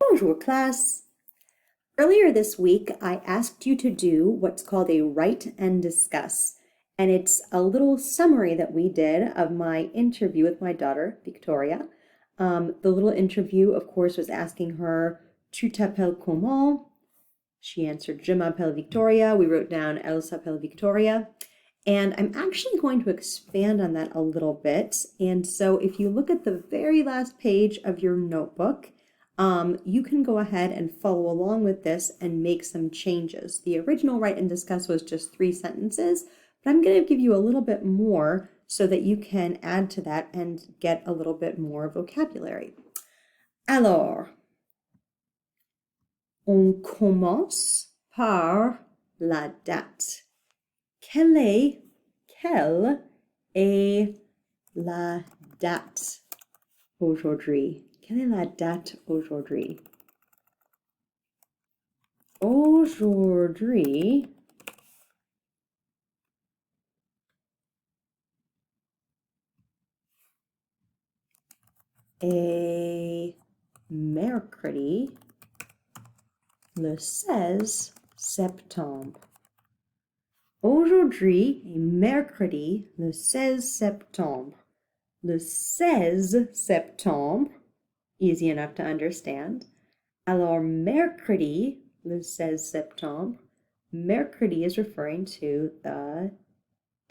Bonjour, class. Earlier this week, I asked you to do what's called a write and discuss. And it's a little summary that we did of my interview with my daughter, Victoria. The little interview, of course, was asking her, Tu t'appelles comment? She answered, Je m'appelle Victoria. We wrote down, Elle s'appelle Victoria. And I'm actually going to expand on that a little bit. And so if you look at the very last page of your notebook, you can go ahead and follow along with this and make some changes. The original write and discuss was just 3 sentences, but I'm going to give you a little bit more so that you can add to that and get a little bit more vocabulary. Alors, on commence par la date. Quelle est la date aujourd'hui? Quelle est la date aujourd'hui? Aujourd'hui est mercredi, le 16 septembre. Aujourd'hui est mercredi, le 16 septembre. Le 16 septembre, easy enough to understand. Alors, mercredi, le 16 septembre, mercredi is referring to the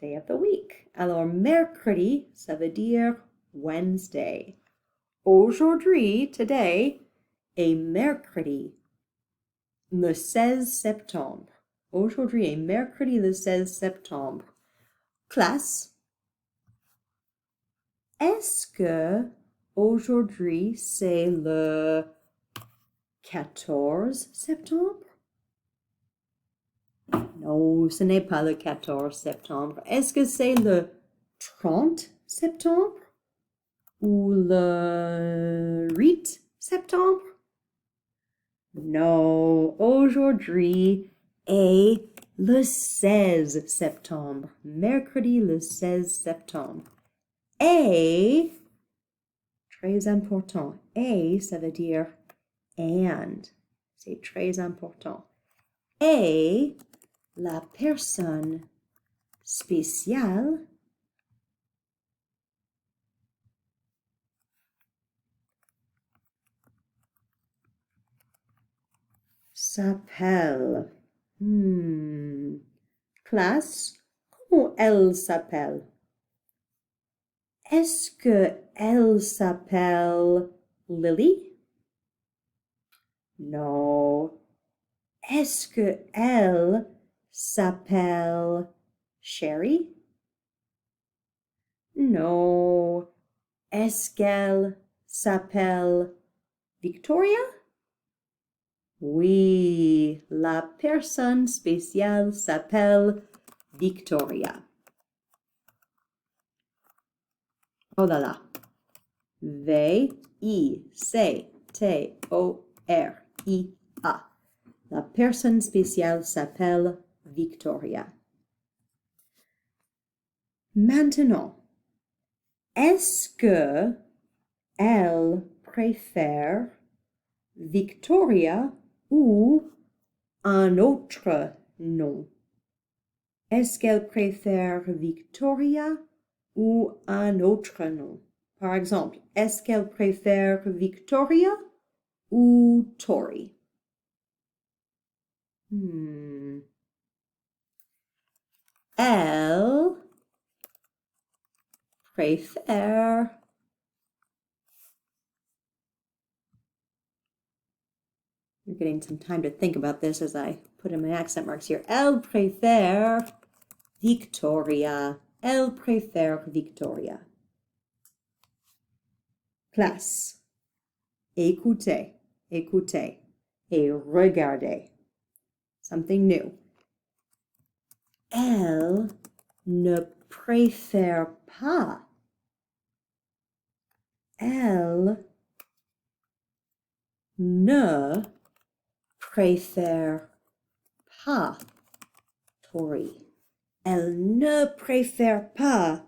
day of the week. Alors, mercredi, ça veut dire Wednesday. Aujourd'hui, today, est mercredi, le 16 septembre. Aujourd'hui est mercredi le 16 septembre. Classe, est-ce que aujourd'hui c'est le 14 septembre? Non, ce n'est pas le 14 septembre. Est-ce que c'est le 30 septembre? Ou le 8 septembre? Non, aujourd'hui est le 16 septembre. Mercredi le 16 septembre. Et, très important, et ça veut dire and. C'est très important. Et la personne spéciale s'appelle. Classe, comment elle s'appelle? Est-ce qu'elle s'appelle Lily? Non. Est-ce qu'elle s'appelle Sherry? Non. Est-ce qu'elle s'appelle Victoria? Oui, la personne spéciale s'appelle Victoria. Oh là là. V-I-C-T-O-R-I-A. La personne spéciale s'appelle Victoria. Maintenant, est-ce que elle préfère Victoria ou un autre nom? Est-ce qu'elle préfère Victoria ou un autre nom? Par exemple, est-ce qu'elle préfère Victoria ou Tori? Elle préfère You're getting some time to think about this as I put in my accent marks here. Elle préfère Victoria. Elle préfère Victoria. Classe. Écoutez, écoutez, et regardez. Something new. Elle ne préfère pas. Elle ne préfère pas Tori. Elle ne préfère pas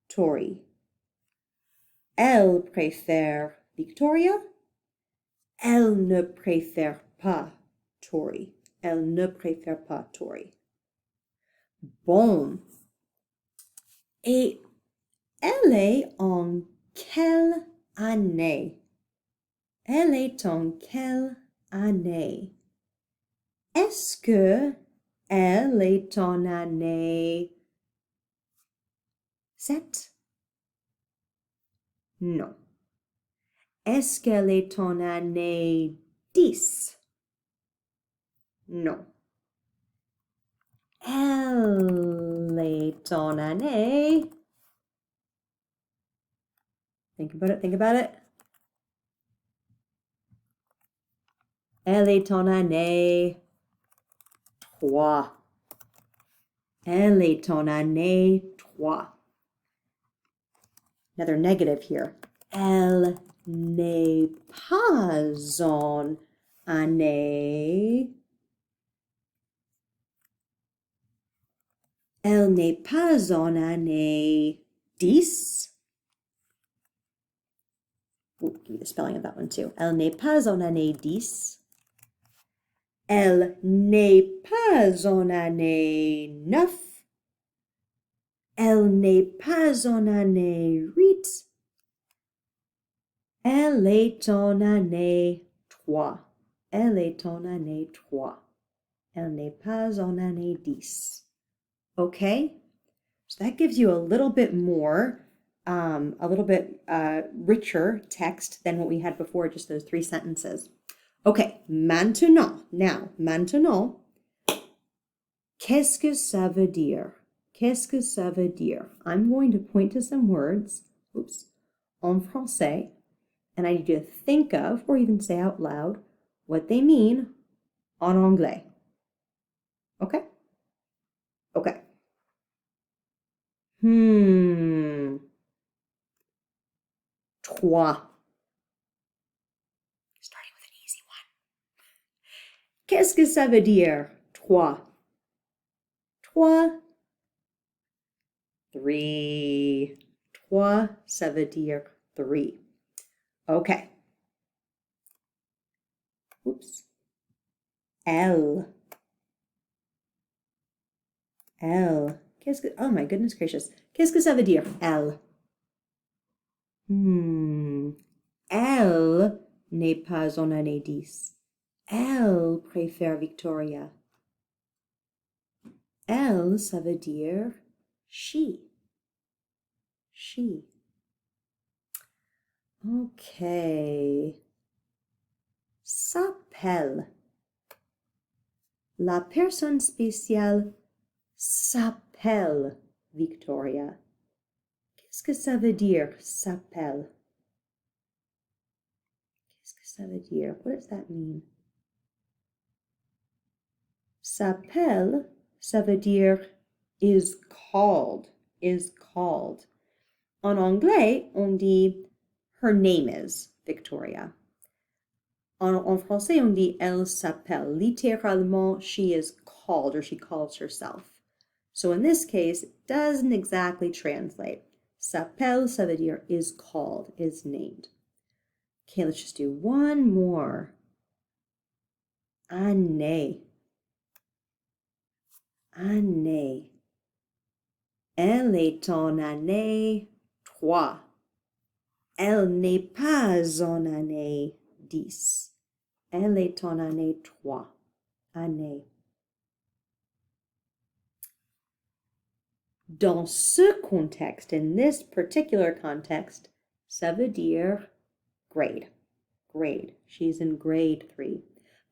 Tori. Elle préfère Victoria. Elle ne préfère pas Tori. Elle ne préfère pas Tori. Bon. Et elle est en quelle année? Elle est en quelle année? Est-ce que elle est en année 7? Non. Est-ce qu'elle est en année 10? Non. Elle est en année. Think about it, think about it. Elle est en année 3. Elle est en année 3. Another negative here. Elle n'est pas en année. Elle n'est pas en année 10. Ooh, give me the spelling of that one too. Elle n'est pas en année 10. Elle n'est pas en année 9. Elle n'est pas en année 8. Elle est en année 3. Elle est en année 3. Elle n'est pas en année 10. Okay? So that gives you a little bit more, a little bit richer text than what we had before, just those 3 sentences. Okay, maintenant, qu'est-ce que ça veut dire? Qu'est-ce que ça veut dire? I'm going to point to some words, en français, and I need you to think of, or even say out loud, what they mean en anglais. Okay? Okay. Trois. Starting with an easy one. Qu'est-ce que ça veut dire? Trois. Trois. 3. Trois, ça veut dire 3. Okay. Oops. Elle. Elle. Qu'est-ce que... Oh my goodness gracious. Qu'est-ce que ça veut dire? Elle. Elle n'est pas en année 10. Elle préfère Victoria. Elle, ça veut dire she. She. Okay. S'appelle. La personne spéciale s'appelle Victoria. Qu'est-ce que ça veut dire, s'appelle? Qu'est-ce que ça veut dire? What does that mean? S'appelle, ça veut dire is called, is called. En anglais, on dit her name is Victoria. En français, on dit elle s'appelle. Littéralement, she is called or she calls herself. So in this case, it doesn't exactly translate. S'appelle, ça veut dire is called, is named. Okay, let's just do one more. Année. Année. Elle est en année 3. Elle n'est pas en année 10. Elle est en année 3. Année. Dans ce contexte, in this particular context, ça veut dire grade. Grade. She's in grade 3.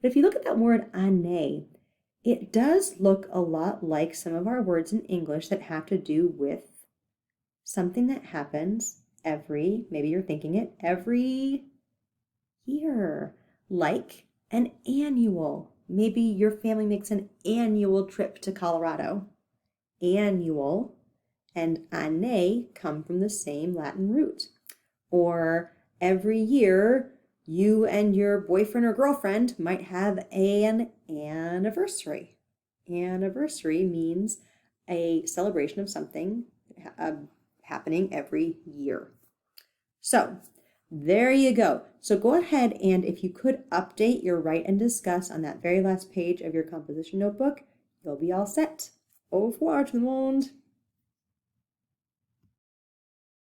But if you look at that word année, it does look a lot like some of our words in English that have to do with something that happens every, maybe you're thinking it, every year. Like an annual. Maybe your family makes an annual trip to Colorado. Annual and année come from the same Latin root. Or every year, you and your boyfriend or girlfriend might have an anniversary. Anniversary means a celebration of something happening every year. So, There you go. So go ahead and if you could update your write and discuss on that very last page of your composition notebook, you'll be all set. Au revoir tout le monde.